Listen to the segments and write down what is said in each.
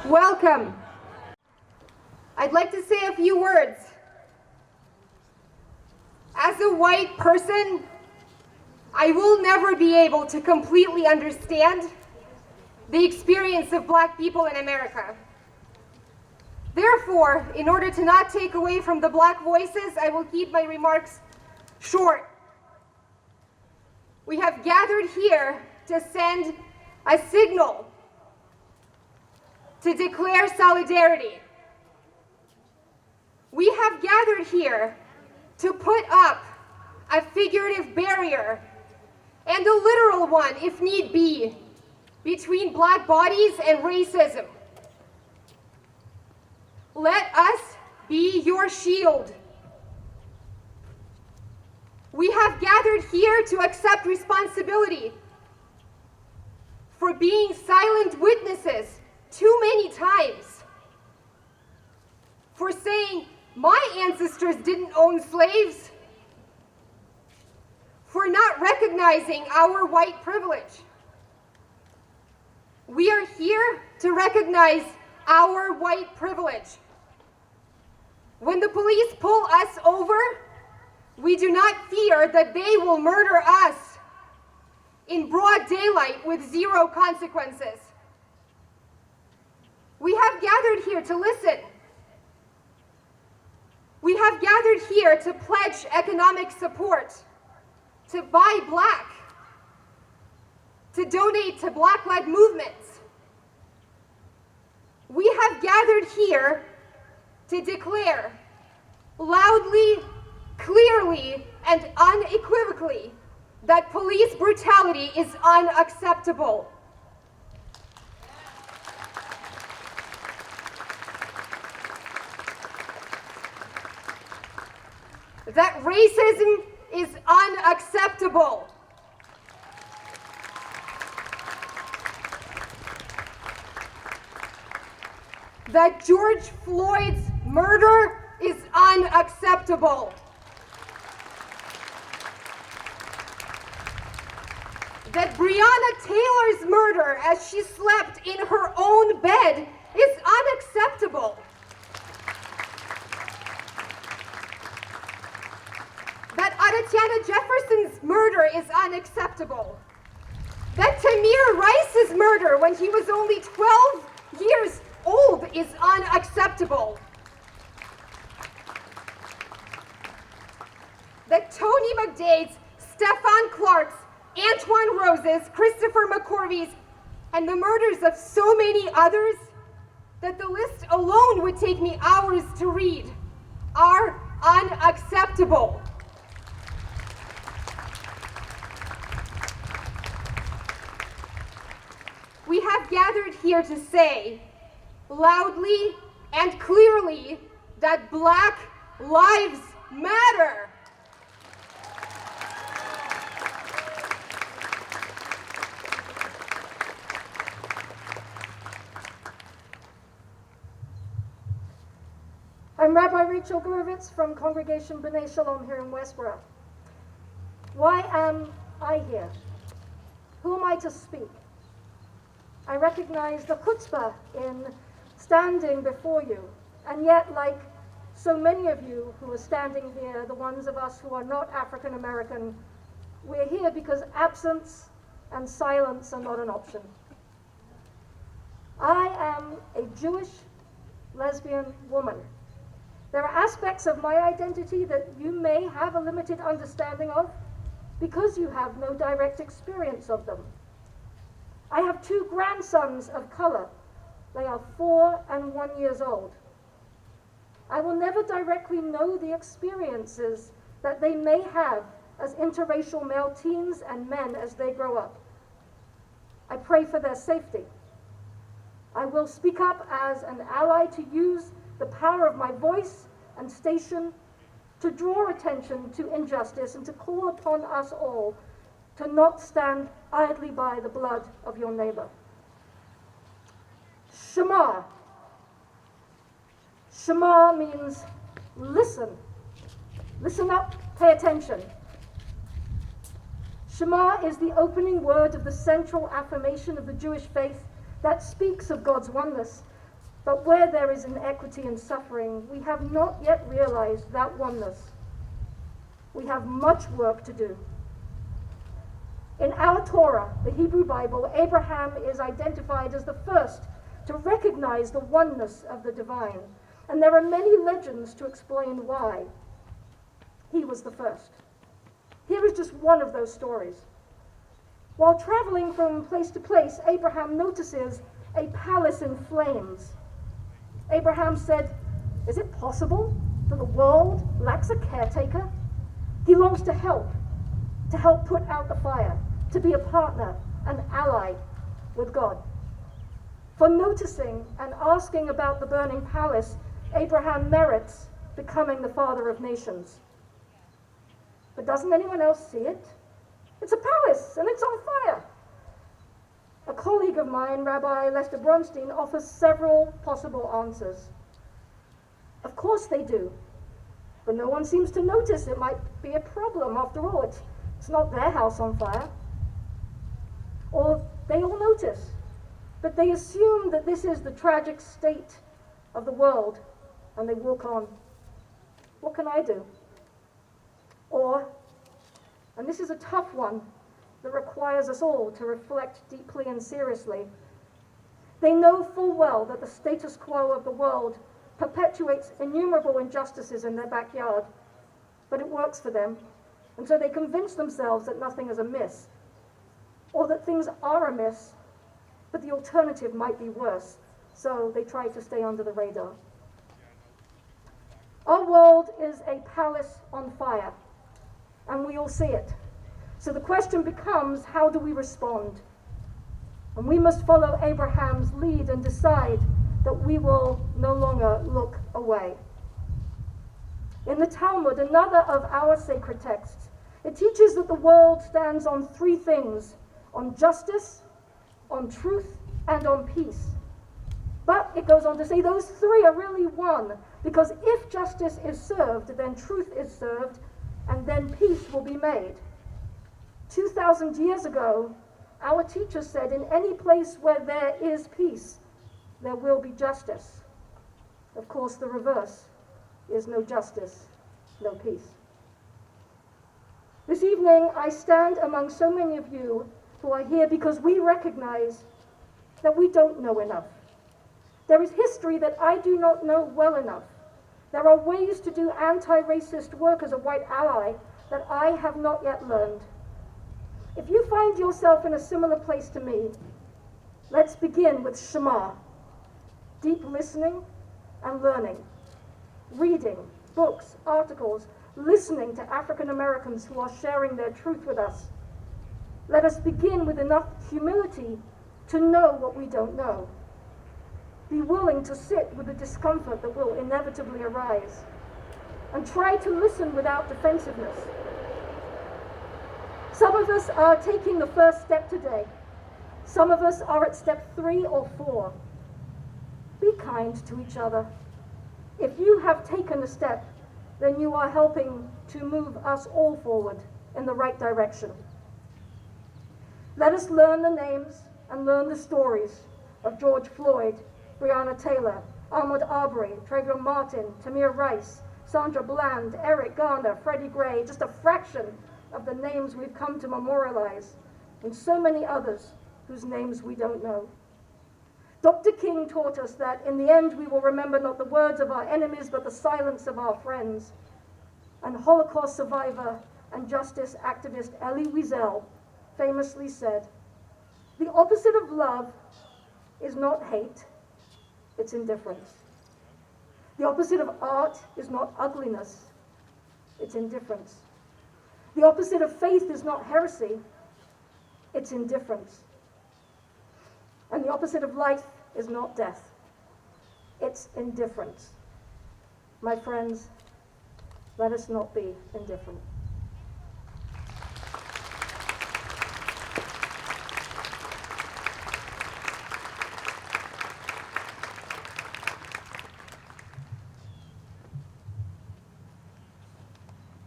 Welcome. I'd like to say a few words. As a white person, I will never be able to completely understand the experience of Black people in America. Therefore, in order to not take away from the Black voices, I will keep my remarks short. We have gathered here to send a signal to declare solidarity. We have gathered here to put up a figurative barrier and a literal one, if need be, between Black bodies and racism. Let us be your shield. We have gathered here to accept responsibility for being silent witnesses too many times, for saying, my ancestors didn't own slaves, for not recognizing our white privilege. We are here to recognize our white privilege. When the police pull us over, we do not fear that they will murder us in broad daylight with zero consequences. We have gathered here to listen. We have gathered here to pledge economic support, to buy Black, to donate to Black-led movements. We have gathered here to declare loudly, clearly, and unequivocally that police brutality is unacceptable. That racism is unacceptable. That George Floyd's murder is unacceptable. That Breonna Taylor's murder as she slept in her own bed is unacceptable. That Adatiana Jefferson's murder is unacceptable. That Tamir Rice's murder when he was only 12 years old is unacceptable. That Tony McDade's, Stephon Clark's, Antoine Rose's, Christopher McCorvey's, and the murders of so many others, that the list alone would take me hours to read, are unacceptable. We have gathered here to say, loudly and clearly, that Black lives matter. I'm Rabbi Rachel Gurevitz from Congregation B'nai Shalom here in Westborough. Why am I here? Who am I to speak? I recognize the chutzpah in standing before you, and yet, like so many of you who are standing here, the ones of us who are not African American, we're here because absence and silence are not an option. I am a Jewish lesbian woman. There are aspects of my identity that you may have a limited understanding of because you have no direct experience of them. I have 2 grandsons of color. They are 4 and 1 years old. I will never directly know the experiences that they may have as interracial male teens and men as they grow up. I pray for their safety. I will speak up as an ally to use the power of my voice and station to draw attention to injustice and to call upon us all to not stand idly by the blood of your neighbor. Shema. Shema means listen. Listen up, pay attention. Shema is the opening word of the central affirmation of the Jewish faith that speaks of God's oneness, But where there is inequity and suffering, we have not yet realized that oneness. We have much work to do. In our Torah, the Hebrew Bible, Abraham is identified as the first to recognize the oneness of the divine. And there are many legends to explain why he was the first. Here is just one of those stories. While traveling from place to place, Abraham notices a palace in flames. Abraham said, "Is it possible that the world lacks a caretaker?" He longs to help put out the fire, to be a partner, an ally with God. For noticing and asking about the burning palace, Abraham merits becoming the father of nations. But doesn't anyone else see it? It's a palace and it's on fire. A colleague of mine, Rabbi Lester Bronstein, offers several possible answers. Of course they do, but no one seems to notice it might be a problem. After all, it's not their house on fire. Or they all notice, but they assume that this is the tragic state of the world, and they walk on. What can I do? Or, and this is a tough one that requires us all to reflect deeply and seriously, they know full well that the status quo of the world perpetuates innumerable injustices in their backyard, but it works for them, and so they convince themselves that nothing is amiss, or that things are amiss, but the alternative might be worse, so they try to stay under the radar. Our world is a palace on fire, and we all see it. So the question becomes, how do we respond? And we must follow Abraham's lead and decide that we will no longer look away. In the Talmud, another of our sacred texts, it teaches that the world stands on three things: on justice, on truth, and on peace. But it goes on to say those three are really one, because if justice is served, then truth is served, and then peace will be made. 2,000 years ago, our teacher said, in any place where there is peace, there will be justice. Of course, the reverse is no justice, no peace. This evening, I stand among so many of you who are here because we recognize that we don't know enough. There is history that I do not know well enough. There are ways to do anti-racist work as a white ally that I have not yet learned. If you find yourself in a similar place to me, let's begin with Shema, deep listening and learning, reading books, articles, listening to African Americans who are sharing their truth with us. Let us begin with enough humility to know what we don't know. Be willing to sit with the discomfort that will inevitably arise, and try to listen without defensiveness. Some of us are taking the first step today. Some of us are at step 3 or 4. Be kind to each other. If you have taken a step, then you are helping to move us all forward in the right direction. Let us learn the names and learn the stories of George Floyd, Breonna Taylor, Ahmaud Arbery, Trayvon Martin, Tamir Rice, Sandra Bland, Eric Garner, Freddie Gray, just a fraction of the names we've come to memorialize, and so many others whose names we don't know. Dr. King taught us that in the end we will remember not the words of our enemies, but the silence of our friends. And Holocaust survivor and justice activist Elie Wiesel famously said, "The opposite of love is not hate, it's indifference. The opposite of art is not ugliness, it's indifference. The opposite of faith is not heresy, it's indifference. And the opposite of life is not death, it's indifference." My friends, let us not be indifferent.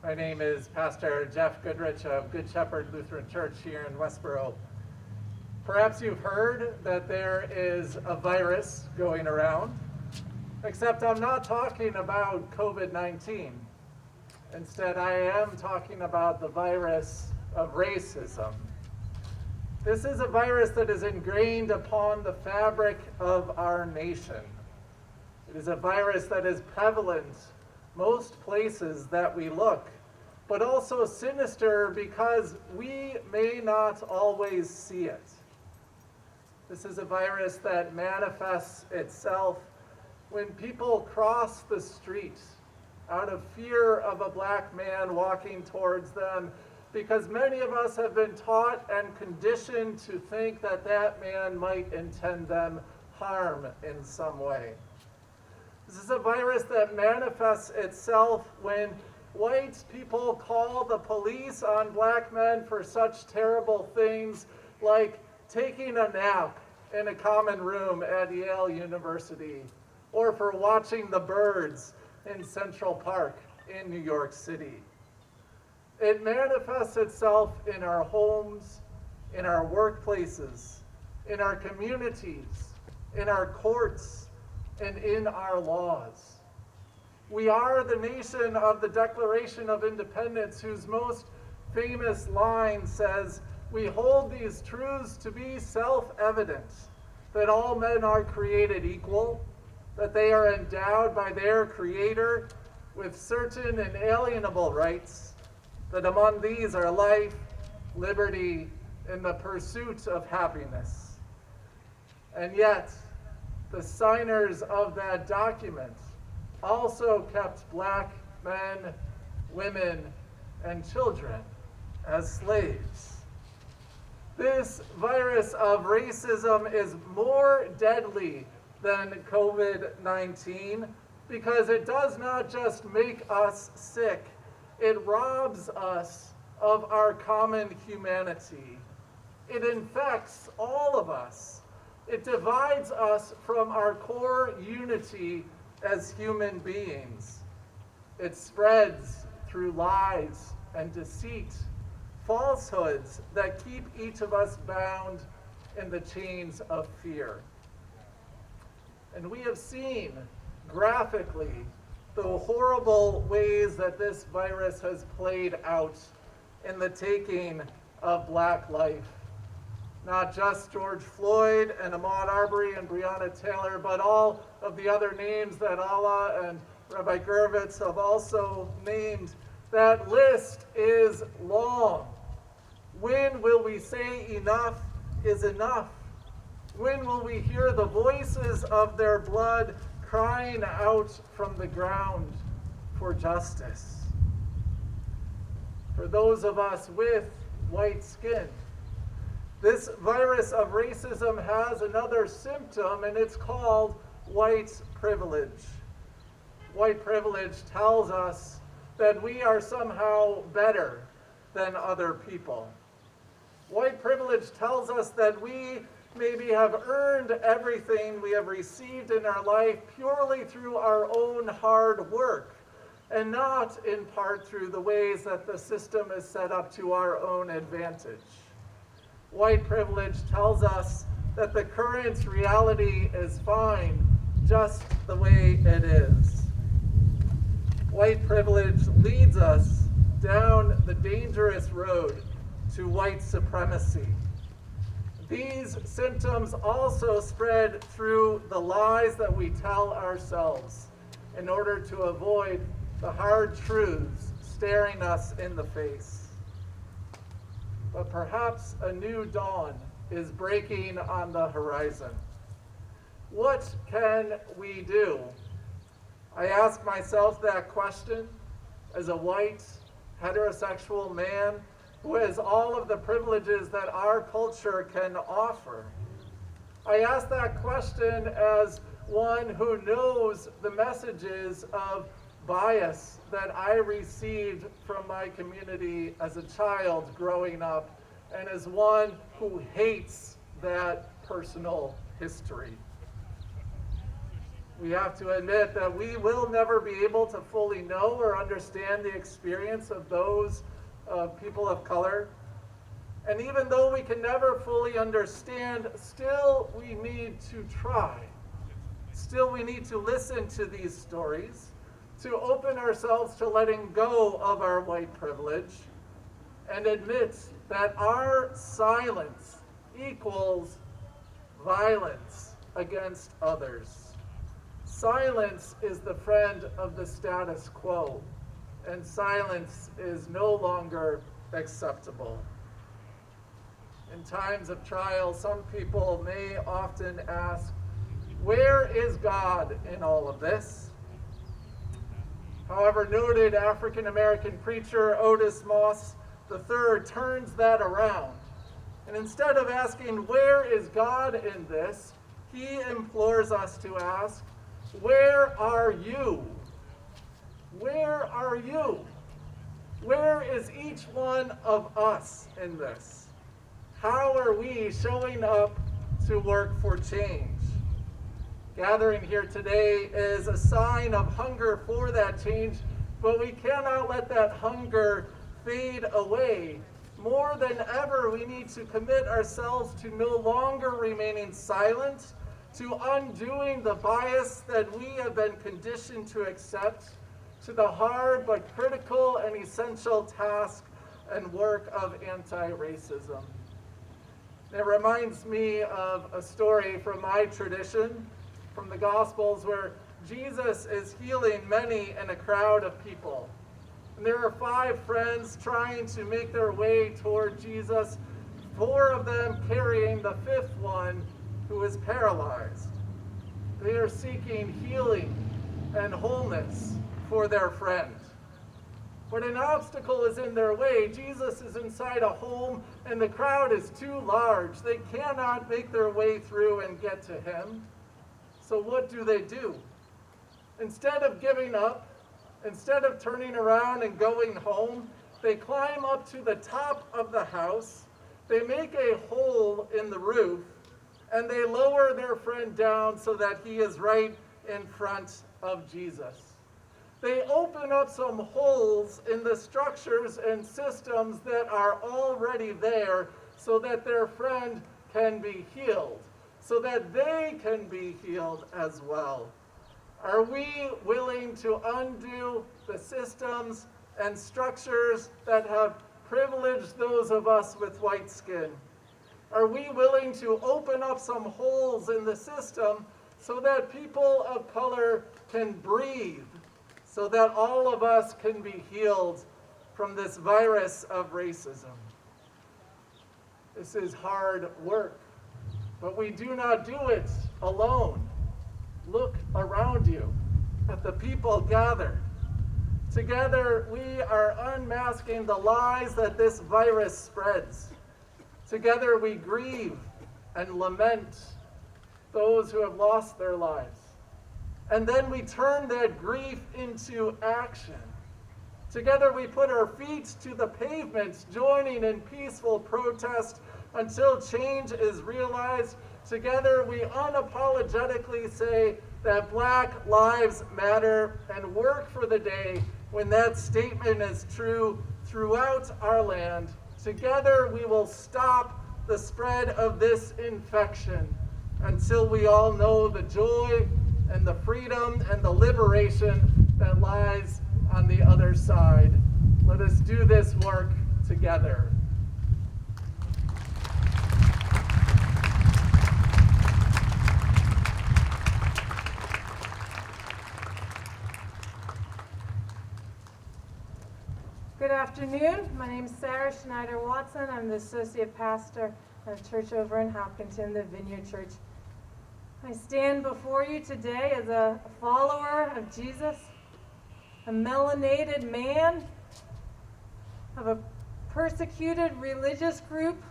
My name is Pastor Jeff Goodrich of Good Shepherd Lutheran Church here in Westborough. Perhaps you've heard that there is a virus going around. Except I'm not talking about COVID-19. Instead, I am talking about the virus of racism. This is a virus that is ingrained upon the fabric of our nation. It is a virus that is prevalent most places that we look, but also sinister because we may not always see it. This is a virus that manifests itself when people cross the street out of fear of a black man walking towards them, because many of us have been taught and conditioned to think that that man might intend them harm in some way. This is a virus that manifests itself when white people call the police on black men for such terrible things like taking a nap in a common room at Yale University, or for watching the birds in Central Park in New York City. It manifests itself in our homes, in our workplaces, in our communities, in our courts, and in our laws. We are the nation of the Declaration of Independence, whose most famous line says, "We hold these truths to be self-evident, that all men are created equal, that they are endowed by their Creator with certain inalienable rights, that among these are life, liberty, and the pursuit of happiness." And yet, the signers of that document also kept black men, women, and children as slaves. This virus of racism is more deadly than COVID-19 because it does not just make us sick, it robs us of our common humanity. It infects all of us. It divides us from our core unity as human beings. It spreads through lies and deceit, falsehoods that keep each of us bound in the chains of fear. And we have seen graphically the horrible ways that this virus has played out in the taking of black life. Not just George Floyd and Ahmaud Arbery and Breonna Taylor, but all of the other names that Alla and Rabbi Gurevitz have also named. That list is long. When will we say enough is enough? When will we hear the voices of their blood crying out from the ground for justice? For those of us with white skin, this virus of racism has another symptom, and it's called white privilege. White privilege tells us that we are somehow better than other people. White privilege tells us that we maybe have earned everything we have received in our life purely through our own hard work, and not in part through the ways that the system is set up to our own advantage. White privilege tells us that the current reality is fine just the way it is. White privilege leads us down the dangerous road to white supremacy. These symptoms also spread through the lies that we tell ourselves in order to avoid the hard truths staring us in the face. But perhaps a new dawn is breaking on the horizon. What can we do? I ask myself that question as a white, heterosexual man who has all of the privileges that our culture can offer. I ask that question as one who knows the messages of bias that I received from my community as a child growing up, and as one who hates that personal history. We have to admit that we will never be able to fully know or understand the experience of those people of color. And even though we can never fully understand, still we need to try. Still, we need to listen to these stories, to open ourselves to letting go of our white privilege, and admit that our silence equals violence against others. Silence is the friend of the status quo, and silence is no longer acceptable. In times of trial, some people may often ask, where is God in all of this? However, noted African-American preacher Otis Moss III turns that around. And instead of asking, where is God in this, he implores us to ask, where are you? Where are you? Where is each one of us in this? How are we showing up to work for change? Gathering here today is a sign of hunger for that change, but we cannot let that hunger fade away. More than ever, we need to commit ourselves to no longer remaining silent, to undoing the bias that we have been conditioned to accept, to the hard but critical and essential task and work of anti-racism. It reminds me of a story from my tradition, from the Gospels, where Jesus is healing many in a crowd of people. And there are 5 friends trying to make their way toward Jesus, 4 of them carrying the 5th one who is paralyzed. They are seeking healing and wholeness for their friend. But an obstacle is in their way. Jesus is inside a home and the crowd is too large. They cannot make their way through and get to him. So what do? Instead of giving up, instead of turning around and going home, they climb up to the top of the house, they make a hole in the roof, and they lower their friend down so that he is right in front of Jesus. They open up some holes in the structures and systems that are already there so that their friend can be healed, so that they can be healed as well. Are we willing to undo the systems and structures that have privileged those of us with white skin? Are we willing to open up some holes in the system so that people of color can breathe, so that all of us can be healed from this virus of racism? This is hard work, but we do not do it alone. Look around you at the people gathered. Together, we are unmasking the lies that this virus spreads. Together, we grieve and lament those who have lost their lives. And then we turn that grief into action. Together, we put our feet to the pavement, joining in peaceful protest until change is realized. Together, we unapologetically say that Black Lives Matter and work for the day when that statement is true throughout our land. Together, we will stop the spread of this infection until we all know the joy and the freedom and the liberation that lies on the other side. Let us do this work together. Good afternoon. My name is Sara Schneider. I'm the associate pastor at a church over in Hopkinton, the Vineyard Church. I stand before you today as a follower of Jesus, a melanated man of a persecuted religious group,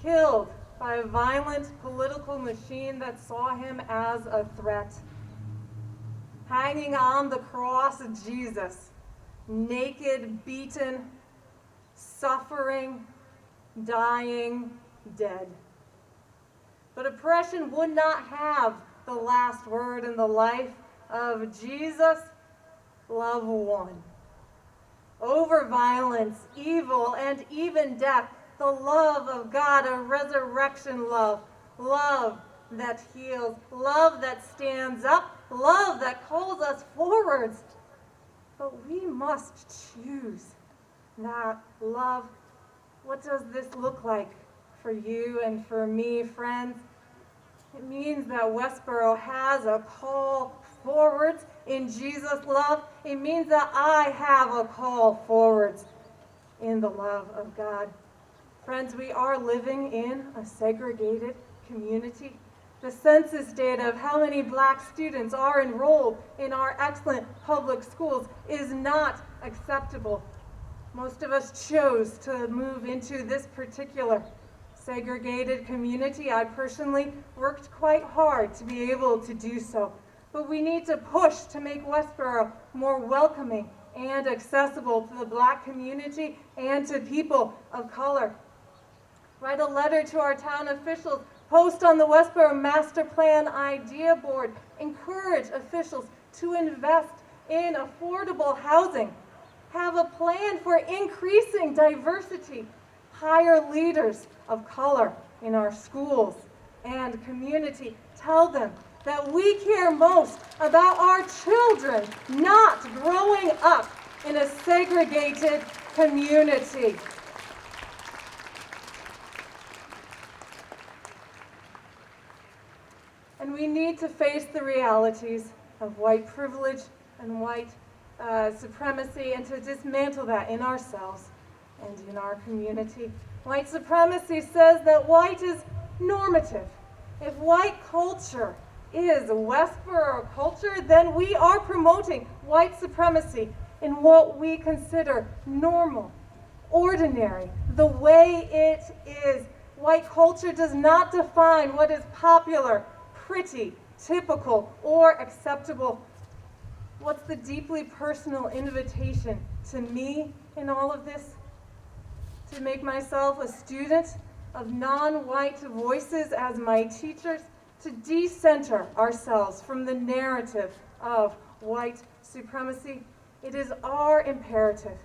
killed by a violent political machine that saw him as a threat. Hanging on the cross of Jesus, naked, beaten, suffering, dying, dead. But oppression would not have the last word in the life of Jesus. Love won. Over violence, evil, and even death, the love of God, a resurrection love, love that heals, love that stands up, love that calls us forwards. But we must choose that love. What does this look like for you and for me, friends? It means that Westborough has a call forwards in Jesus' love. It means that I have a call forwards in the love of God. Friends, we are living in a segregated community. The census data of how many black students are enrolled in our excellent public schools is not acceptable. Most of us chose to move into this particular segregated community. I personally worked quite hard to be able to do so. But we need to push to make Westborough more welcoming and accessible to the black community and to people of color. Write a letter to our town officials. Post on the Westborough Master Plan Idea Board. Encourage officials to invest in affordable housing. Have a plan for increasing diversity. Hire leaders of color in our schools and community. Tell them that we care most about our children not growing up in a segregated community. And we need to face the realities of white privilege and white supremacy and to dismantle that in ourselves and in our community. White supremacy says that white is normative. If white culture is Westborough culture, then we are promoting white supremacy in what we consider normal, ordinary, the way it is. White culture does not define what is popular, pretty, typical, or acceptable. What's the deeply personal invitation to me in all of this? To make myself a student of non-white voices as my teachers, to decenter ourselves from the narrative of white supremacy. It is our imperative,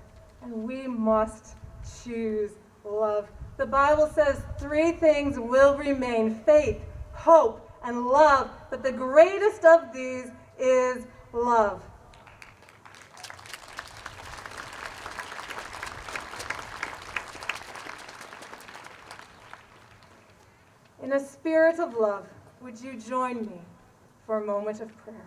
and we must choose love. The Bible says 3 things will remain: faith, hope, and love, but the greatest of these is love. In a spirit of love, would you join me for a moment of prayer?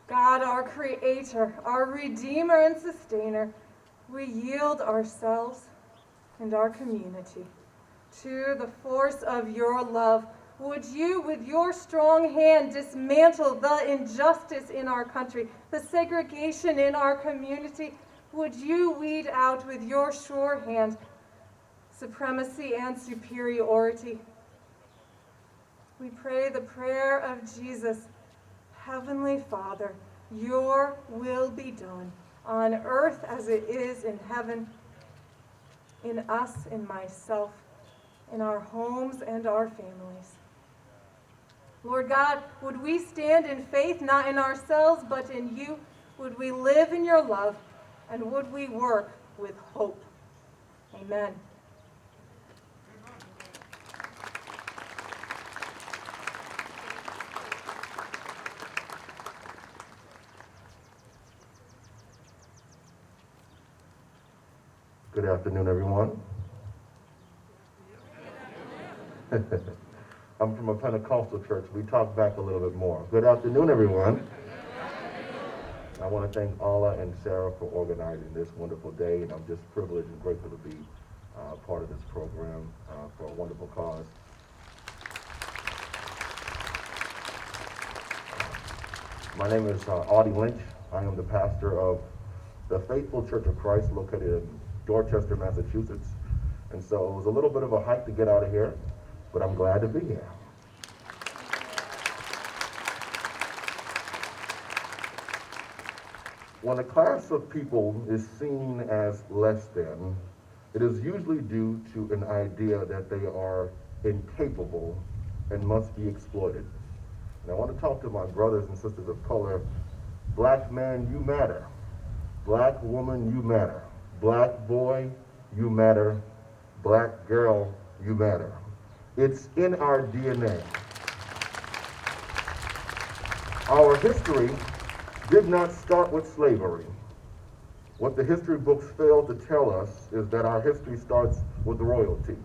God, our Creator, our Redeemer and Sustainer, we yield ourselves and our community to the force of your love. Would you, with your strong hand, dismantle the injustice in our country, the segregation in our community? Would you weed out with your sure hand supremacy and superiority? We pray the prayer of Jesus. Heavenly Father, your will be done on earth as it is in heaven, in us, in myself, in our homes and our families. Lord God, would we stand in faith, not in ourselves, but in you? Would we live in your love, and would we work with hope? Amen. Good afternoon, everyone. I'm from a Pentecostal church. We talk back a little bit more. Good afternoon, everyone. I want to thank Alla and Sara for organizing this wonderful day, and I'm just privileged and grateful to be part of this program for a wonderful cause. My name is Audi Lynch. I am the pastor of the Faithful Church of Christ located in Dorchester, Massachusetts. And so it was a little bit of a hike to get out of here, but I'm glad to be here. When a class of people is seen as less than, it is usually due to an idea that they are incapable and must be exploited. And I want to talk to my brothers and sisters of color. Black man, you matter. Black woman, you matter. Black boy, you matter. Black girl, you matter. It's in our DNA. Our history did not start with slavery. What the history books fail to tell us is that our history starts with royalty.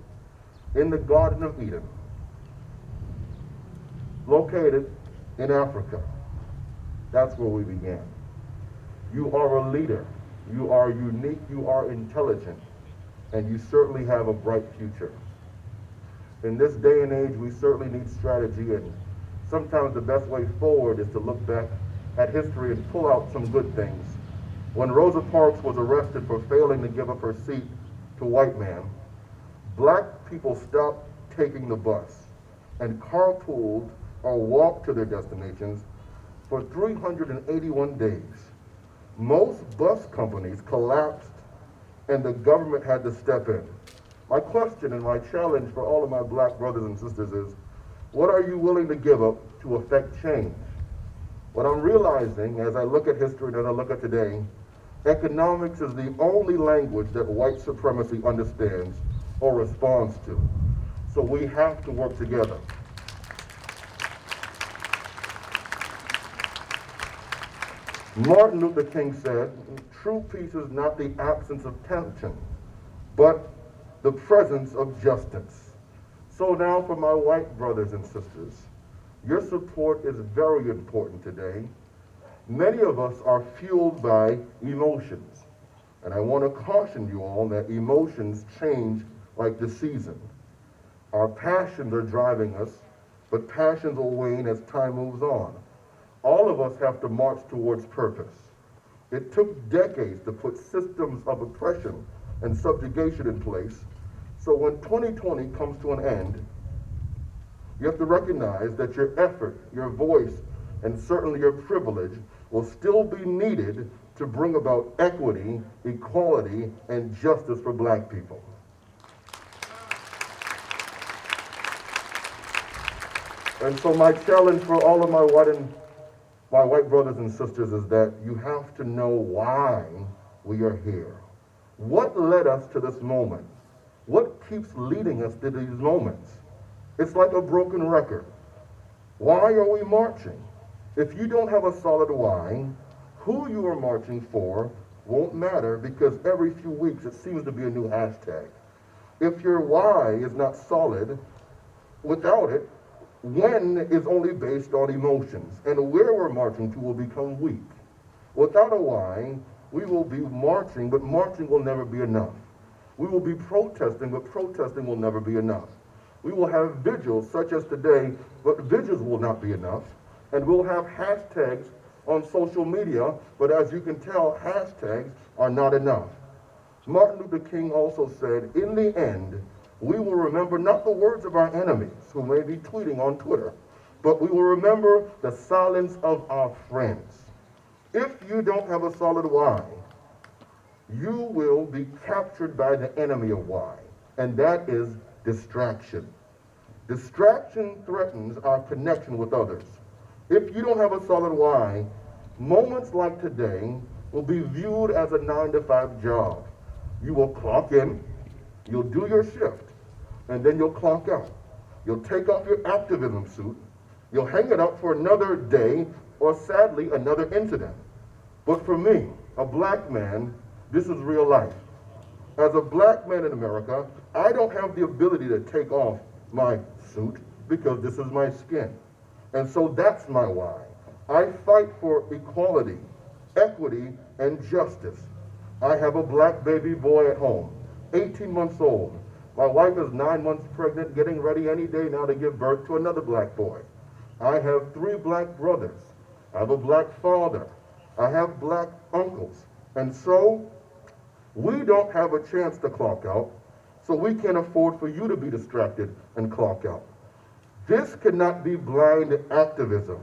In the Garden of Eden, located in Africa, that's where we began. You are a leader. You are unique. You are intelligent. And you certainly have a bright future. In this day and age, we certainly need strategy, and sometimes the best way forward is to look back at history and pull out some good things. When Rosa Parks was arrested for failing to give up her seat to a white man, black people stopped taking the bus and carpooled or walked to their destinations for 381 days. Most bus companies collapsed and the government had to step in. My question and my challenge for all of my black brothers and sisters is, what are you willing to give up to affect change? What I'm realizing as I look at history and as I look at today, economics is the only language that white supremacy understands or responds to. So we have to work together. Martin Luther King said, true peace is not the absence of tension, but the presence of justice. So now for my white brothers and sisters, your support is very important today. Many of us are fueled by emotions, and I want to caution you all that emotions change like the season. Our passions are driving us, but passions will wane as time moves on. All of us have to march towards purpose. It took decades to put systems of oppression and subjugation in place, so when 2020 comes to an end, you have to recognize that your effort, your voice, and certainly your privilege will still be needed to bring about equity, equality, and justice for black people. And so my challenge for all of my white brothers and sisters is that you have to know why we are here. What led us to this moment? What keeps leading us to these moments? It's like a broken record. Why are we marching? If you don't have a solid why, who you are marching for won't matter, because every few weeks it seems to be a new hashtag. If your why is not solid, without it, when is only based on emotions, and where we're marching to will become weak. Without a why, we will be marching, but marching will never be enough. We will be protesting, but protesting will never be enough. We will have vigils such as today, but vigils will not be enough. And we'll have hashtags on social media, but as you can tell, hashtags are not enough. Martin Luther King also said, in the end, we will remember not the words of our enemies who may be tweeting on Twitter, but we will remember the silence of our friends. If you don't have a solid why, you will be captured by the enemy of why, and that is distraction. Distraction threatens our connection with others. If you don't have a solid why, moments like today will be viewed as a 9-to-5 job. You will clock in, you'll do your shift, and then you'll clock out. You'll take off your activism suit, you'll hang it up for another day, or sadly, another incident. But for me, a black man, this is real life. As a black man in America, I don't have the ability to take off my suit because this is my skin. And so that's my why. I fight for equality, equity, and justice. I have a black baby boy at home, 18 months old. My wife is 9 months pregnant, getting ready any day now to give birth to another black boy. I have 3 black brothers. I have a black father. I have black uncles. And so we don't have a chance to clock out, so we can't afford for you to be distracted and clock out. This cannot be blind activism.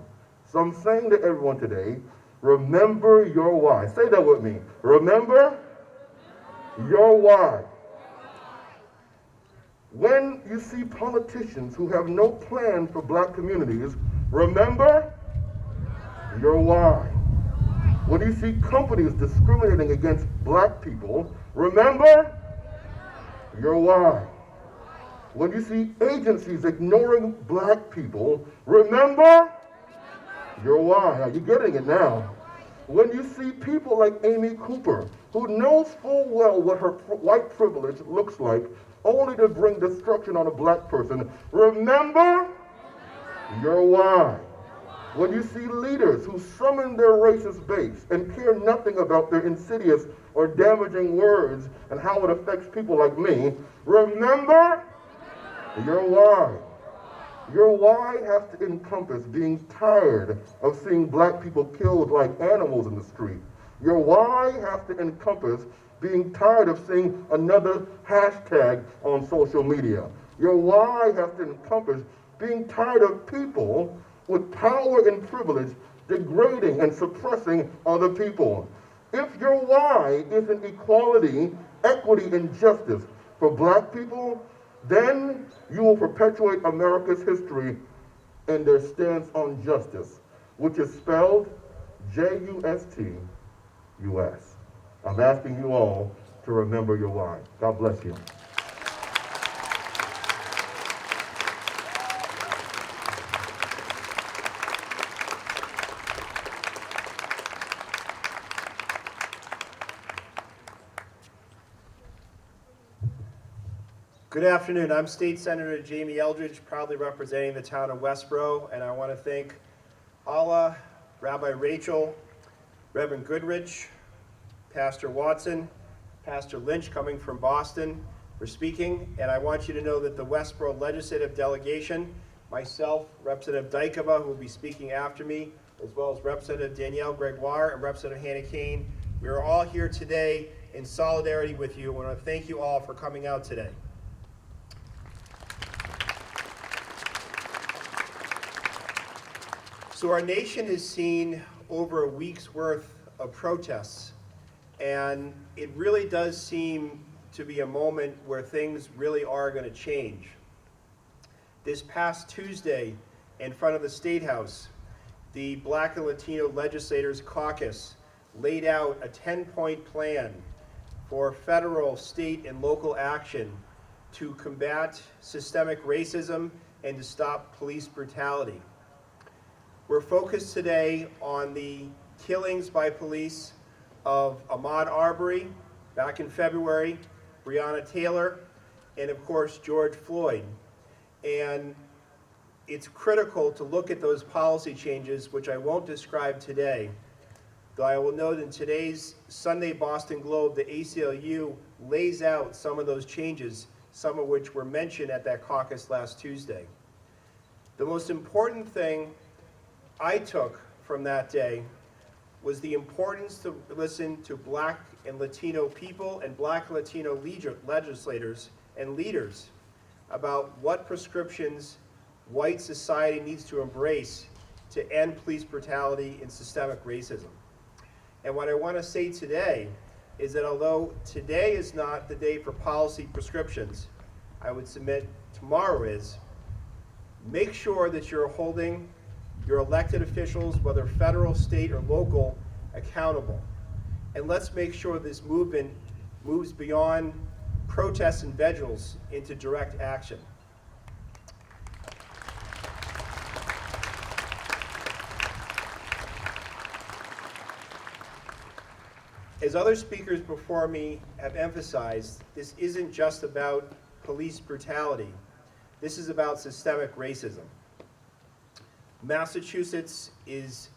So I'm saying to everyone today, remember your why. Say that with me. Remember your why. When you see politicians who have no plan for black communities, remember your why. When you see companies discriminating against black people, remember You're why. When you see agencies ignoring black people, remember? You're why. Are you getting it now? When you see people like Amy Cooper, who knows full well what her white privilege looks like, only to bring destruction on a black person, remember? You're why. When you see leaders who summon their racist base and care nothing about their insidious or damaging words and how it affects people like me, remember? Your why. Your why has to encompass being tired of seeing black people killed like animals in the street. Your why has to encompass being tired of seeing another hashtag on social media. Your why has to encompass being tired of people with power and privilege degrading and suppressing other people. If your why isn't equality, equity, and justice for black people, then you will perpetuate America's history and their stance on justice, which is spelled Justus. I'm asking you all to remember your why. God bless you. Good afternoon. I'm State Senator Jamie Eldridge, proudly representing the town of Westborough, and I want to thank Alla, Rabbi Rachel, Reverend Goodrich, Pastor Watson, Pastor Lynch coming from Boston for speaking, and I want you to know that the Westborough Legislative Delegation, myself, Representative Dykema, who will be speaking after me, as well as Representative Danielle Gregoire and Representative Hannah Kane, we are all here today in solidarity with you. I want to thank you all for coming out today. So our nation has seen over a week's worth of protests, and it really does seem to be a moment where things really are going to change. This past Tuesday, in front of the State House, the Black and Latino Legislators Caucus laid out a 10-point plan for federal, state, and local action to combat systemic racism and to stop police brutality. We're focused today on the killings by police of Ahmaud Arbery back in February, Breonna Taylor, and of course George Floyd. And it's critical to look at those policy changes, which I won't describe today, though I will note in today's Sunday Boston Globe, the ACLU lays out some of those changes, some of which were mentioned at that caucus last Tuesday. The most important thing I took from that day was the importance to listen to Black and Latino people and Black and Latino legislators and leaders about what prescriptions white society needs to embrace to end police brutality and systemic racism. And what I want to say today is that although today is not the day for policy prescriptions, I would submit tomorrow is, make sure that you're holding your elected officials, whether federal, state, or local, accountable. And let's make sure this movement moves beyond protests and vigils into direct action. As other speakers before me have emphasized, this isn't just about police brutality. This is about systemic racism. Massachusetts is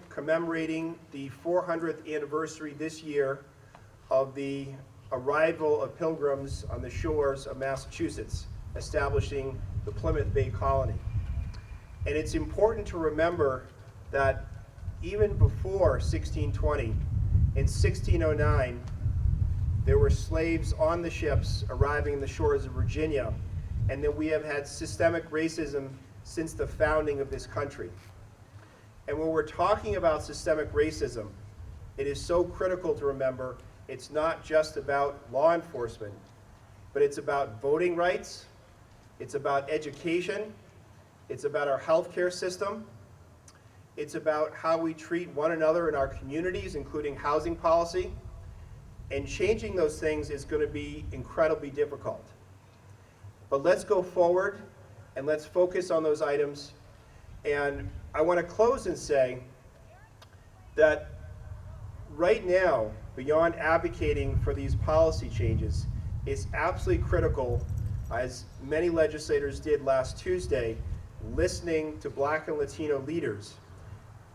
commemorating the 400th anniversary this year of the arrival of pilgrims on the shores of Massachusetts, establishing the Plymouth Bay Colony. And it's important to remember that even before 1620, in 1609, there were slaves on the ships arriving in the shores of Virginia, and that we have had systemic racism since the founding of this country. And when we're talking about systemic racism, it is so critical to remember it's not just about law enforcement, but it's about voting rights, it's about education, it's about our healthcare system, it's about how we treat one another in our communities, including housing policy, And changing those things is going to be incredibly difficult. But let's go forward and let's focus on those items. And I want to close and say that right now, beyond advocating for these policy changes, it's absolutely critical, as many legislators did last Tuesday, listening to Black and Latino leaders,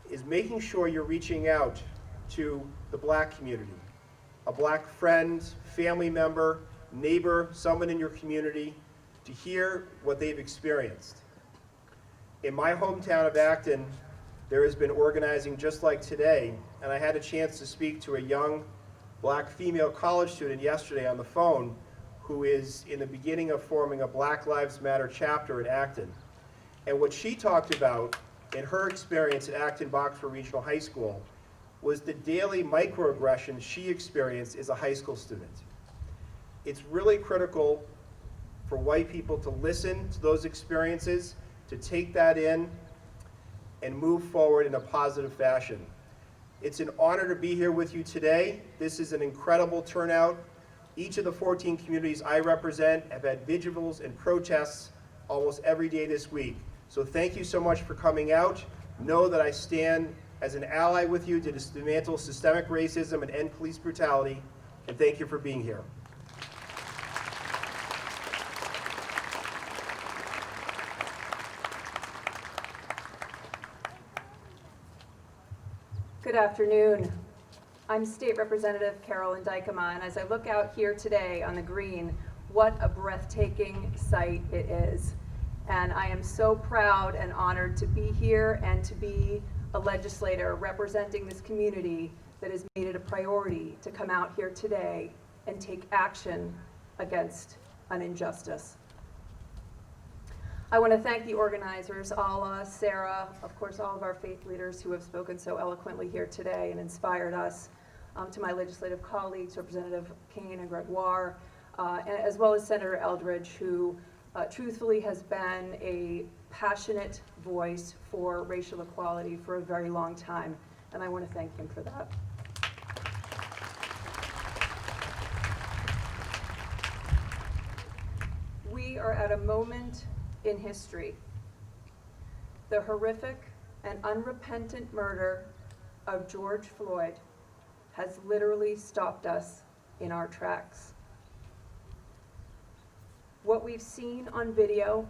is making sure you're reaching out to the Black community, a Black friend, family member, neighbor, someone in your community, to hear what they've experienced. In my hometown of Acton, there has been organizing just like today, and I had a chance to speak to a young Black female college student yesterday on the phone who is in the beginning of forming a Black Lives Matter chapter at Acton. And what she talked about in her experience at Acton-Boxford Regional High School was the daily microaggressions she experienced as a high school student. It's really critical for white people to listen to those experiences, to take that in, and move forward in a positive fashion. It's an honor to be here with you today. This is an incredible turnout. Each of the 14 communities I represent have had vigils and protests almost every day this week. So thank you so much for coming out. Know that I stand as an ally with you to dismantle systemic racism and end police brutality, and thank you for being here. Good afternoon. I'm State Representative Carolyn Dykema, and as I look out here today on the green, what a breathtaking sight it is. And I am so proud and honored to be here and to be a legislator representing this community that has made it a priority to come out here today and take action against an injustice. I want to thank the organizers, Alla, Sara, of course all of our faith leaders who have spoken so eloquently here today and inspired us, to my legislative colleagues, Representative Kane and Gregoire, as well as Senator Eldridge, who truthfully has been a passionate voice for racial equality for a very long time, and I want to thank him for that. We are at a moment in history. The horrific and unrepentant murder of George Floyd has literally stopped us in our tracks. What we've seen on video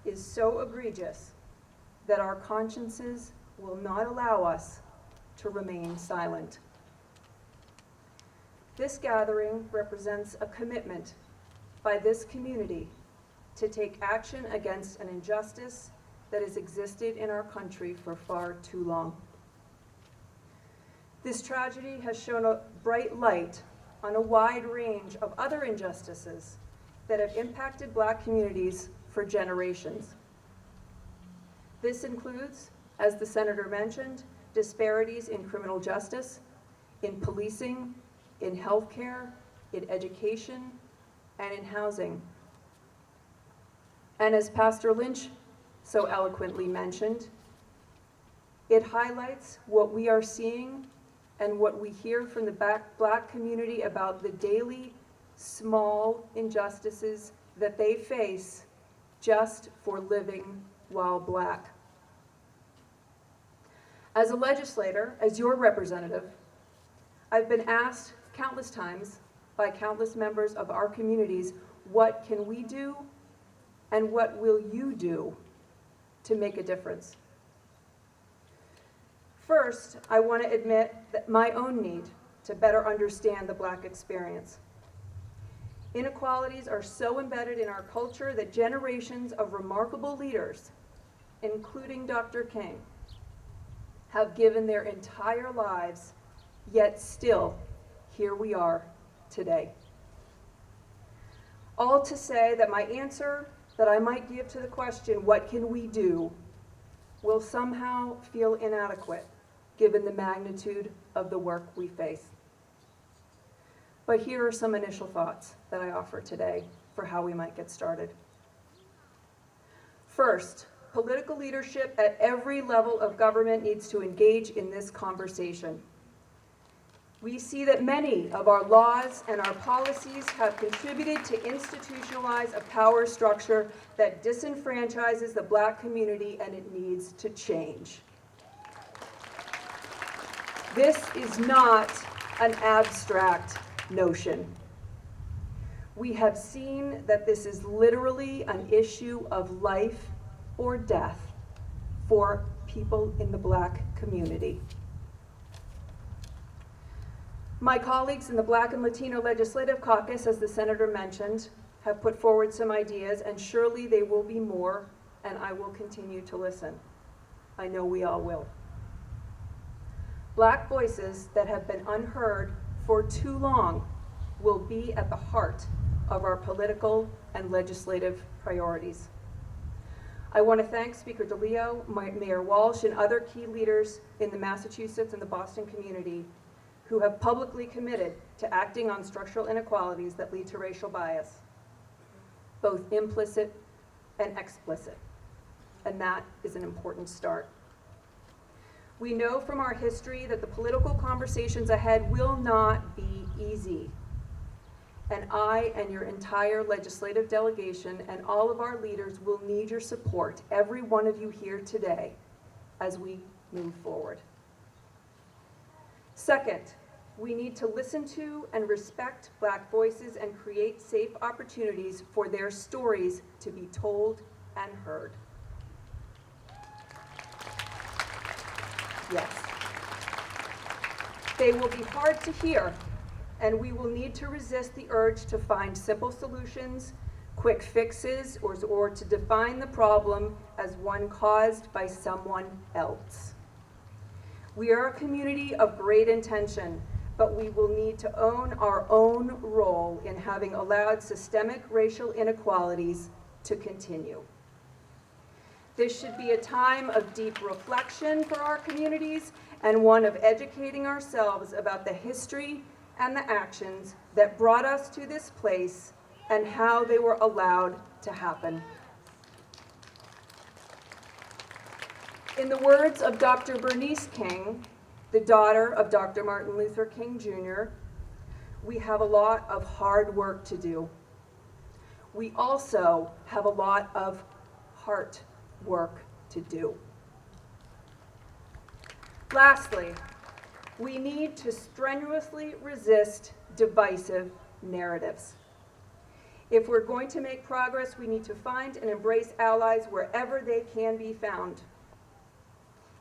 is so egregious that our consciences will not allow us to remain silent. This gathering represents a commitment by this community to take action against an injustice that has existed in our country for far too long. This tragedy has shown a bright light on a wide range of other injustices that have impacted Black communities for generations. This includes, as the Senator mentioned, disparities in criminal justice, in policing, in healthcare, in education, and in housing. And as Pastor Lynch so eloquently mentioned, it highlights what we are seeing and what we hear from the Black community about the daily small injustices that they face just for living while Black. As a legislator, as your representative, I've been asked countless times by countless members of our communities, what can we do and what will you do to make a difference? First, I want to admit that my own need to better understand the Black experience. Inequalities are so embedded in our culture that generations of remarkable leaders, including Dr. King, have given their entire lives, yet still, here we are today. All to say that my answer that I might give to the question, what can we do, will somehow feel inadequate given the magnitude of the work we face. But here are some initial thoughts that I offer today for how we might get started. First, political leadership at every level of government needs to engage in this conversation. We see that many of our laws and our policies have contributed to institutionalize a power structure that disenfranchises the Black community, and it needs to change. This is not an abstract notion. We have seen that this is literally an issue of life or death for people in the Black community. My colleagues in the Black and Latino Legislative Caucus, as the Senator mentioned, have put forward some ideas, and surely they will be more, and I will continue to listen. I know we all will. Black voices that have been unheard for too long will be at the heart of our political and legislative priorities. I want to thank Speaker DeLeo, Mayor Walsh, and other key leaders in the Massachusetts and the Boston community who have publicly committed to acting on structural inequalities that lead to racial bias, both implicit and explicit. And that is an important start. We know from our history that the political conversations ahead will not be easy. And I and your entire legislative delegation and all of our leaders will need your support, every one of you here today, as we move forward. Second, we need to listen to and respect Black voices and create safe opportunities for their stories to be told and heard. Yes. They will be hard to hear, and we will need to resist the urge to find simple solutions, quick fixes, or to define the problem as one caused by someone else. We are a community of great intention, but we will need to own our own role in having allowed systemic racial inequalities to continue. This should be a time of deep reflection for our communities and one of educating ourselves about the history and the actions that brought us to this place and how they were allowed to happen. In the words of Dr. Bernice King, the daughter of Dr. Martin Luther King Jr., we have a lot of hard work to do. We also have a lot of heart work to do. Lastly, we need to strenuously resist divisive narratives. If we're going to make progress, we need to find and embrace allies wherever they can be found.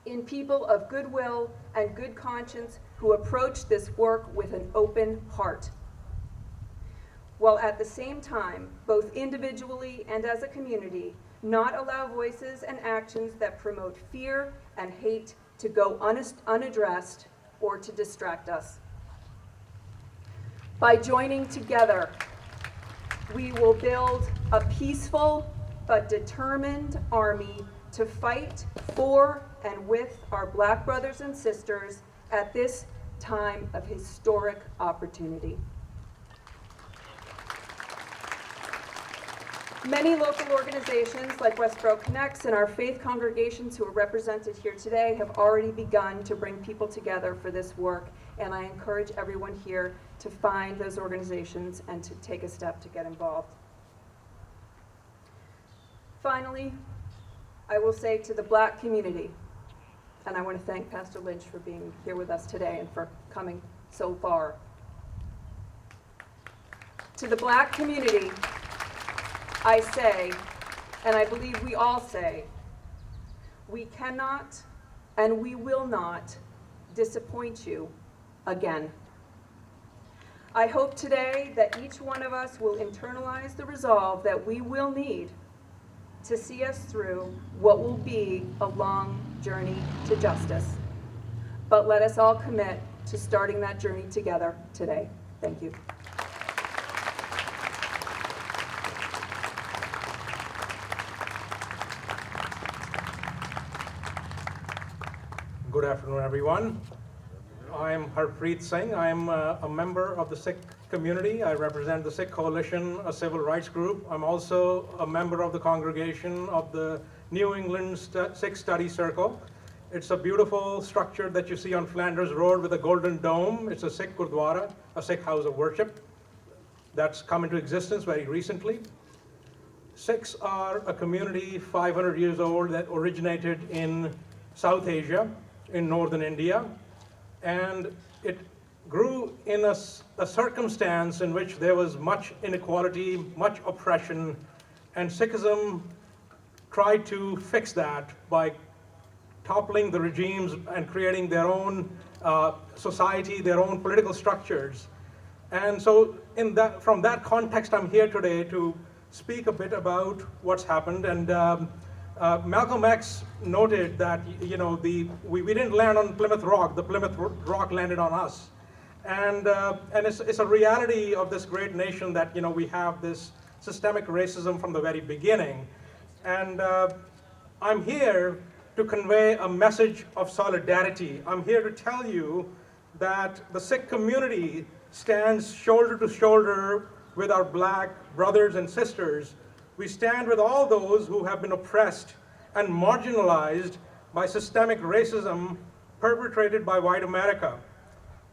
In people of goodwill and good conscience who approach this work with an open heart, while at the same time, both individually and as a community, not allow voices and actions that promote fear and hate to go unaddressed or to distract us. By joining together, we will build a peaceful but determined army to fight for and with our Black brothers and sisters at this time of historic opportunity. Many local organizations like Westborough Connects and our faith congregations who are represented here today have already begun to bring people together for this work, and I encourage everyone here to find those organizations and to take a step to get involved. Finally, I will say to the Black community, and I want to thank Pastor Lynch for being here with us today and for coming so far. To the Black community, I say, and I believe we all say, we cannot and we will not disappoint you again. I hope today that each one of us will internalize the resolve that we will need to see us through what will be a long journey to justice. But let us all commit to starting that journey together today. Thank you. Good afternoon, everyone. I'm Harpreet Singh. I'm a member of the Sikh community. I represent the Sikh Coalition, a civil rights group. I'm also a member of the congregation of the New England Sikh Study Circle. It's a beautiful structure that you see on Flanders Road with a golden dome. It's a Sikh Gurdwara, a Sikh house of worship that's come into existence very recently. Sikhs are a community 500 years old that originated in South Asia, in northern India, and it grew in a circumstance in which there was much inequality, much oppression, and Sikhism tried to fix that by toppling the regimes and creating their own society, their own political structures. And so from that context, I'm here today to speak a bit about what's happened. And Malcolm X noted that we didn't land on Plymouth Rock, the Plymouth Rock landed on us. And it's a reality of this great nation that we have this systemic racism from the very beginning. And I'm here to convey a message of solidarity. I'm here to tell you that the Sikh community stands shoulder to shoulder with our black brothers and sisters. We stand with all those who have been oppressed and marginalized by systemic racism perpetrated by white America.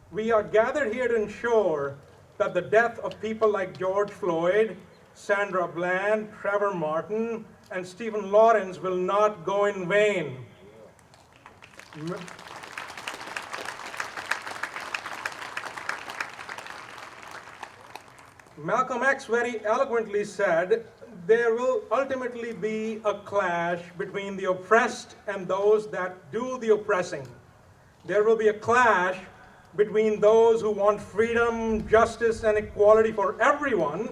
We are gathered here to ensure that the death of people like George Floyd, Sandra Bland, Trevor Martin, and Stephen Lawrence will not go in vain. Malcolm X very eloquently said, there will ultimately be a clash between the oppressed and those that do the oppressing. There will be a clash between those who want freedom, justice, and equality for everyone,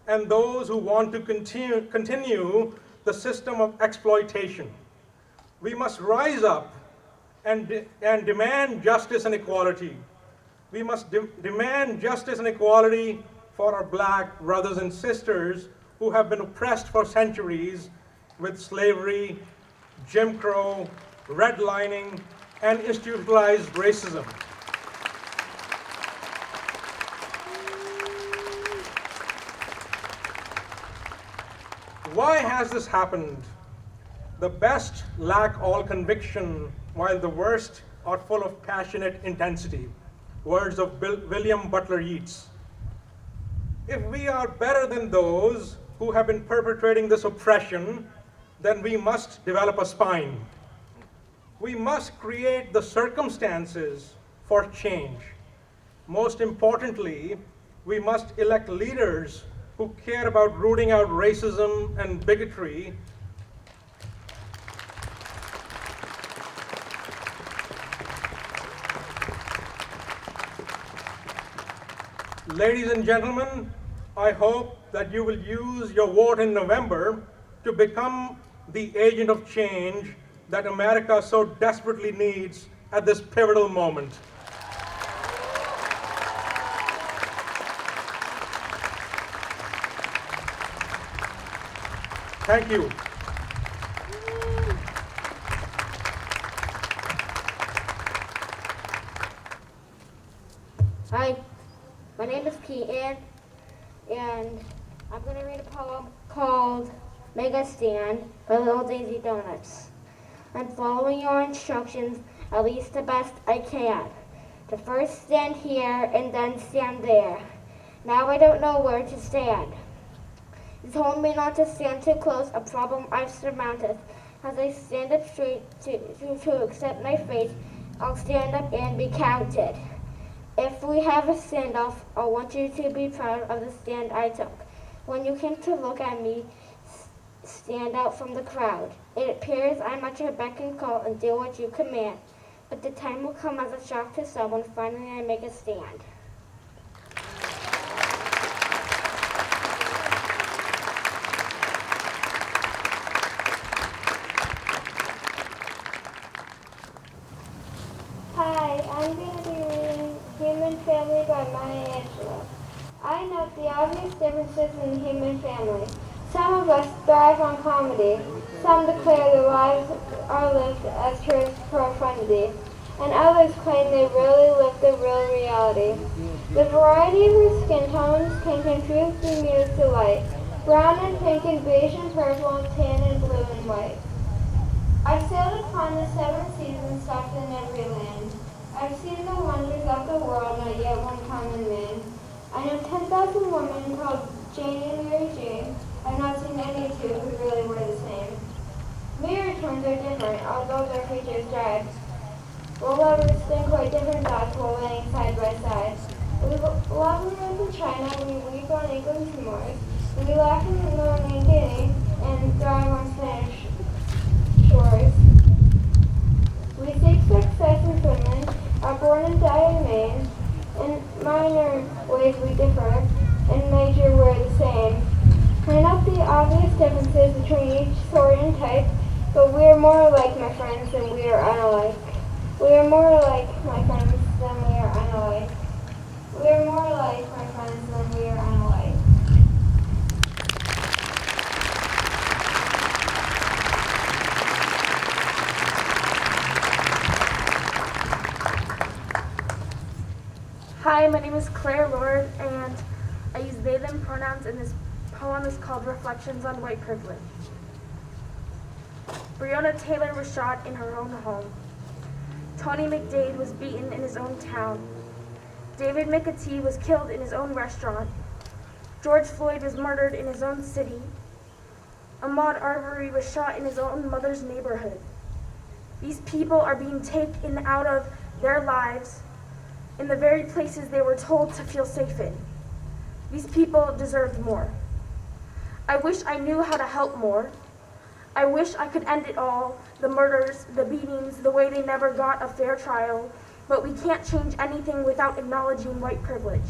and those who want to continue the system of exploitation. We must rise up and demand justice and equality. We must demand justice and equality for our black brothers and sisters who have been oppressed for centuries with slavery, Jim Crow, redlining, and institutionalized racism. Why has this happened? The best lack all conviction, while the worst are full of passionate intensity. Words of William Butler Yeats. If we are better than those who have been perpetrating this oppression, then we must develop a spine. We must create the circumstances for change. Most importantly, we must elect leaders who care about rooting out racism and bigotry. Ladies and gentlemen, I hope that you will use your vote in November to become the agent of change that America so desperately needs at this pivotal moment. Thank you. Hi, my name is Keaton, and I'm going to read a poem called Mega Stand by Little Daisy Donuts. I'm following your instructions at least the best I can. To first stand here and then stand there. Now I don't know where to stand. You told me not to stand too close, a problem I've surmounted. As I stand up straight to accept my fate, I'll stand up and be counted. If we have a standoff, I want you to be proud of the stand I took. When you came to look at me, stand out from the crowd. It appears I'm at your beck and call and do what you command. But the time will come as a shock to someone, finally I make a stand. Hi, I'm going to be reading Human Family by Maya Angelou. I note the obvious differences in the human family. Some of us thrive on comedy. Some declare their lives are lived as pure profundity. And others claim they really live the real reality. The variety of our skin tones can confuse the muse delight. Brown and pink and beige and purple and tan and blue and white. I've sailed upon the seven seas and stopped in every land. I've seen the wonders of the world, not yet one common man. I know 10,000 women called Jane and Mary Jane. I've not seen any two who really were the same. Mirror twins are different, although their features jive. We'll lovers think quite different thoughts while laying side by side. We love in China, we weep on England's moors. We laugh in New Guinea and drive on Spanish shores. We seek success in Finland, are born and die in Maine. In minor ways we differ, in major we're the same. I know the obvious differences between each sort and type, but we are more alike, my friends, than we are unalike. We are more alike, my friends, than we are unalike. We are more alike, my friends, than we are unalike. Hi, my name is Claire Lord, and I use they, them pronouns, and this poem is called Reflections on White Privilege. Breonna Taylor was shot in her own home. Tony McDade was beaten in his own town. David McAtee was killed in his own restaurant. George Floyd was murdered in his own city. Ahmaud Arbery was shot in his own mother's neighborhood. These people are being taken out of their lives in the very places they were told to feel safe in. These people deserved more. I wish I knew how to help more. I wish I could end it all, the murders, the beatings, the way they never got a fair trial, but we can't change anything without acknowledging white privilege.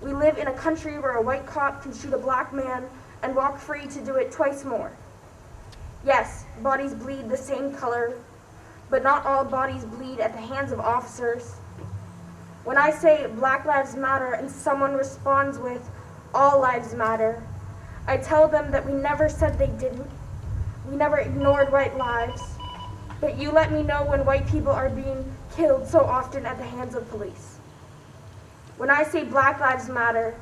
We live in a country where a white cop can shoot a black man and walk free to do it twice more. Yes, bodies bleed the same color, but not all bodies bleed at the hands of officers. When I say Black Lives Matter and someone responds with all lives matter, I tell them that we never said they didn't. We never ignored white lives. But you let me know when white people are being killed so often at the hands of police. When I say Black Lives Matter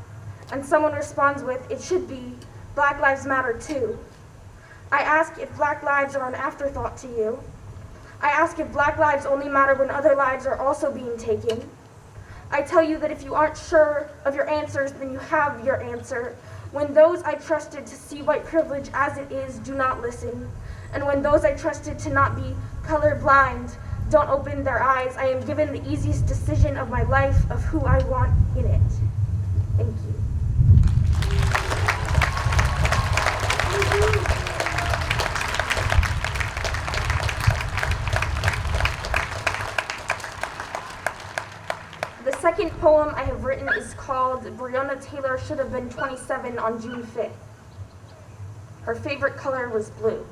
and someone responds with it should be Black Lives Matter too, I ask if Black lives are an afterthought to you. I ask if Black lives only matter when other lives are also being taken. I tell you that if you aren't sure of your answers, then you have your answer. When those I trusted to see white privilege as it is do not listen, and when those I trusted to not be colorblind don't open their eyes, I am given the easiest decision of my life of who I want in it. Thank you. The second poem I have written is called Breonna Taylor Should Have Been 27 on June 5th. Her favorite color was blue.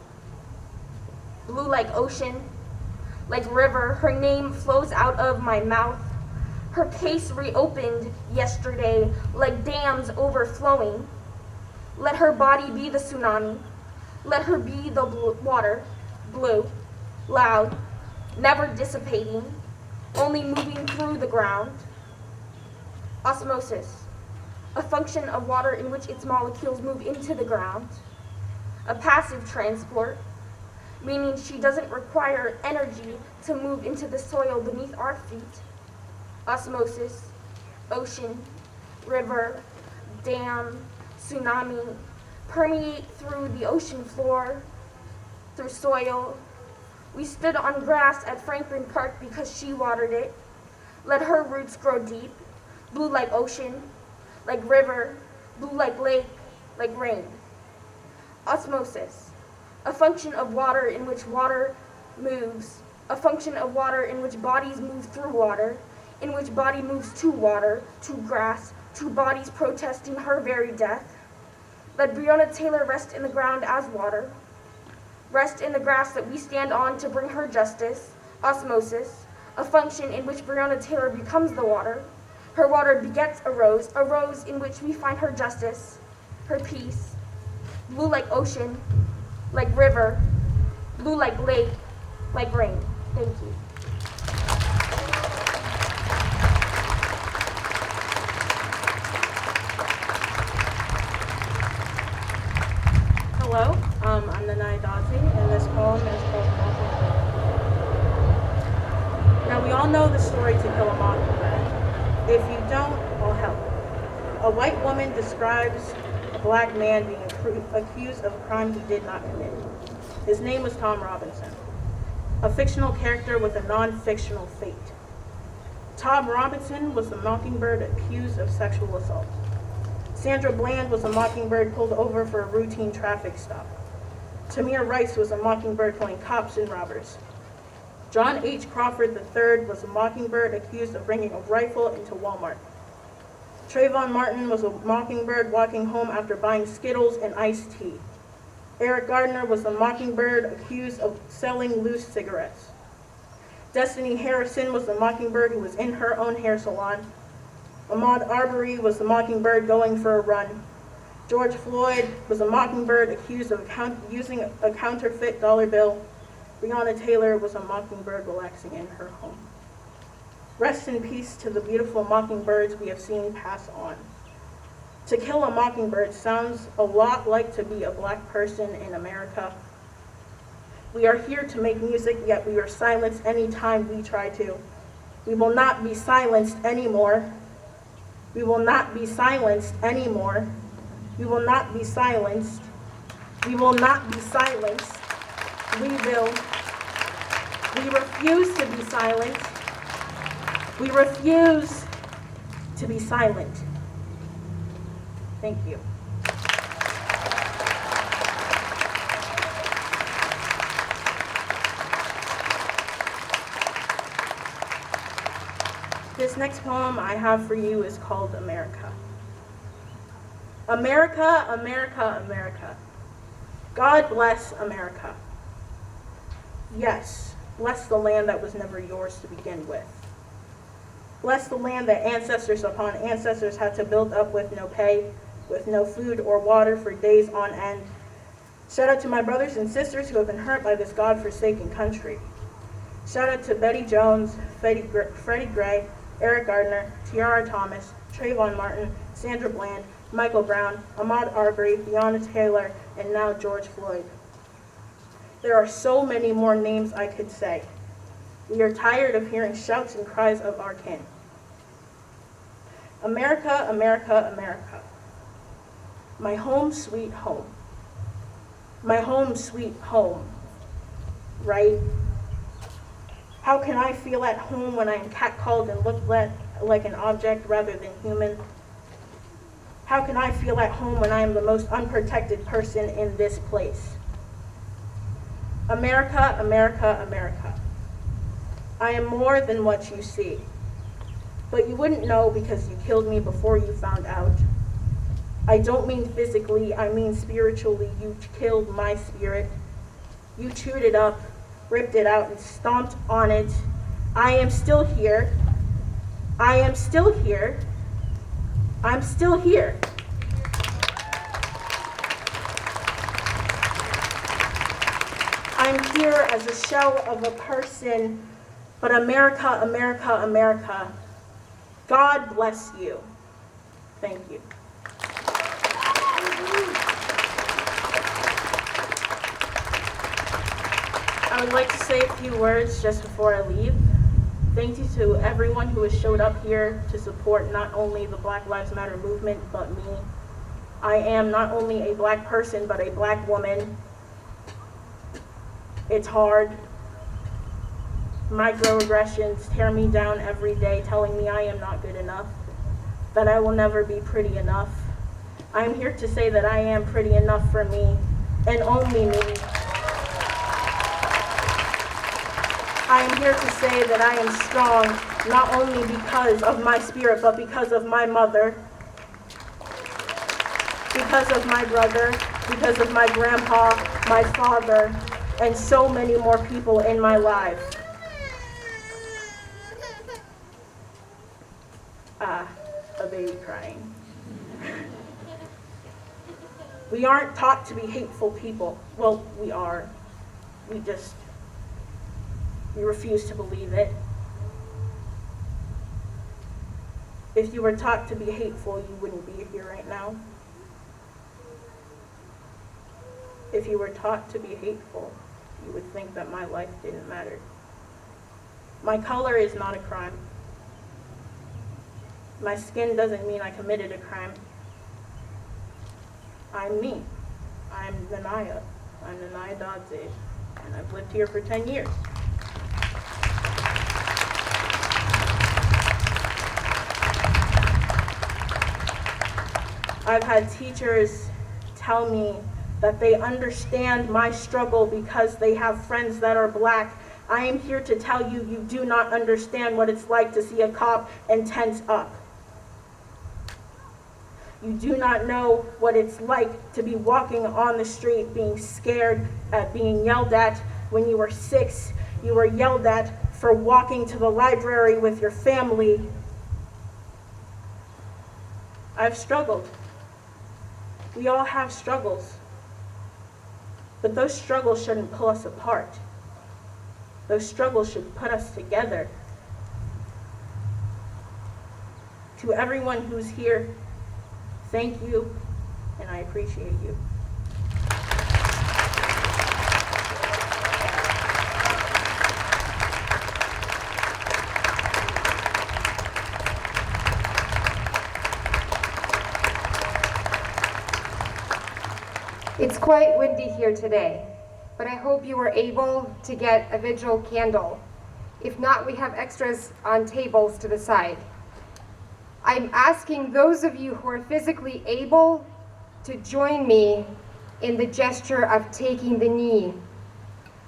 Blue like ocean, like river, her name flows out of my mouth. Her case reopened yesterday like dams overflowing. Let her body be the tsunami. Let her be the water, blue, loud, never dissipating, only moving through the ground. Osmosis, a function of water in which its molecules move into the ground. A passive transport, meaning she doesn't require energy to move into the soil beneath our feet. Osmosis, ocean, river, dam, tsunami, permeate through the ocean floor, through soil. We stood on grass at Franklin Park because she watered it. Let her roots grow deep, blue like ocean, like river, blue like lake, like rain. Osmosis, a function of water in which water moves, a function of water in which bodies move through water, in which body moves to water, to grass, to bodies protesting her very death. Let Breonna Taylor rest in the ground as water, rest in the grass that we stand on to bring her justice. Osmosis, a function in which Breonna Taylor becomes the water. Her water begets a rose in which we find her justice, her peace. Blue like ocean, like river, blue like lake, like rain. Thank you. Hello, I'm the Naidati, and this poem is called Mockingbird. Now we all know the story To Kill a Mockingbird. If you don't, I'll help. A white woman describes a black man being accused of a crime he did not commit. His name was Tom Robinson, a fictional character with a non-fictional fate. Tom Robinson was the mockingbird accused of sexual assault. Sandra Bland was a mockingbird pulled over for a routine traffic stop. Tamir Rice was a mockingbird playing cops and robbers. John H. Crawford III was a mockingbird accused of bringing a rifle into Walmart. Trayvon Martin was a mockingbird walking home after buying Skittles and iced tea. Eric Gardner was a mockingbird accused of selling loose cigarettes. Destiny Harrison was the mockingbird who was in her own hair salon. Ahmaud Arbery was the mockingbird going for a run. George Floyd was a mockingbird accused of using a counterfeit dollar bill. Breonna Taylor was a mockingbird relaxing in her home. Rest in peace to the beautiful mockingbirds we have seen pass on. To kill a mockingbird sounds a lot like to be a black person in America. We are here to make music, yet we are silenced anytime we try to. We will not be silenced anymore. We will not be silenced anymore. We will not be silenced. We will not be silenced. We will. We refuse to be silent. We refuse to be silent. Thank you. This next poem I have for you is called America. America, America, America. God bless America. Yes, bless the land that was never yours to begin with. Bless the land that ancestors upon ancestors had to build up with no pay, with no food or water for days on end. Shout out to my brothers and sisters who have been hurt by this God-forsaken country. Shout out to Betty Jones, Freddie Gray, Eric Gardner, Tiara Thomas, Trayvon Martin, Sandra Bland, Michael Brown, Ahmaud Arbery, Breonna Taylor, and now George Floyd. There are so many more names I could say. We are tired of hearing shouts and cries of our kin. America, America, America. My home, sweet home. My home, sweet home. Right? How can I feel at home when I am catcalled and looked at like an object rather than human? How can I feel at home when I am the most unprotected person in this place? America, America, America. I am more than what you see. But you wouldn't know because you killed me before you found out. I don't mean physically, I mean spiritually. You killed my spirit. You chewed it up, ripped it out, and stomped on it. I am still here. I am still here. I'm still here. I'm here as a shell of a person, but America, America, America, God bless you. Thank you. I would like to say a few words just before I leave. Thank you to everyone who has showed up here to support not only the Black Lives Matter movement, but me. I am not only a black person, but a black woman. It's hard. Microaggressions tear me down every day, telling me I am not good enough, that I will never be pretty enough. I'm here to say that I am pretty enough for me, and only me. I am here to say that I am strong, not only because of my spirit, but because of my mother, because of my brother, because of my grandpa, my father, and so many more people in my life. A baby crying. We aren't taught to be hateful people. Well, we are. We refuse to believe it. If you were taught to be hateful, you wouldn't be here right now. If you were taught to be hateful, you would think that my life didn't matter. My color is not a crime. My skin doesn't mean I committed a crime. I'm me. I'm Nanaya. I'm Nanaya Dadze, and I've lived here for 10 years. I've had teachers tell me that they understand my struggle because they have friends that are black. I am here to tell you, you do not understand what it's like to see a cop and tense up. You do not know what it's like to be walking on the street being scared at being yelled at. When you were 6, you were yelled at for walking to the library with your family. I've struggled. We all have struggles. But those struggles shouldn't pull us apart. Those struggles should put us together. To everyone who's here, thank you, and I appreciate you. It's quite windy here today, but I hope you were able to get a vigil candle. If not, we have extras on tables to the side. I'm asking those of you who are physically able to join me in the gesture of taking the knee.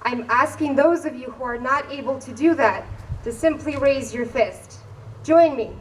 I'm asking those of you who are not able to do that to simply raise your fist. Join me.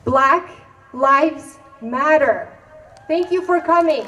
Black Lives Matter. Thank you for coming.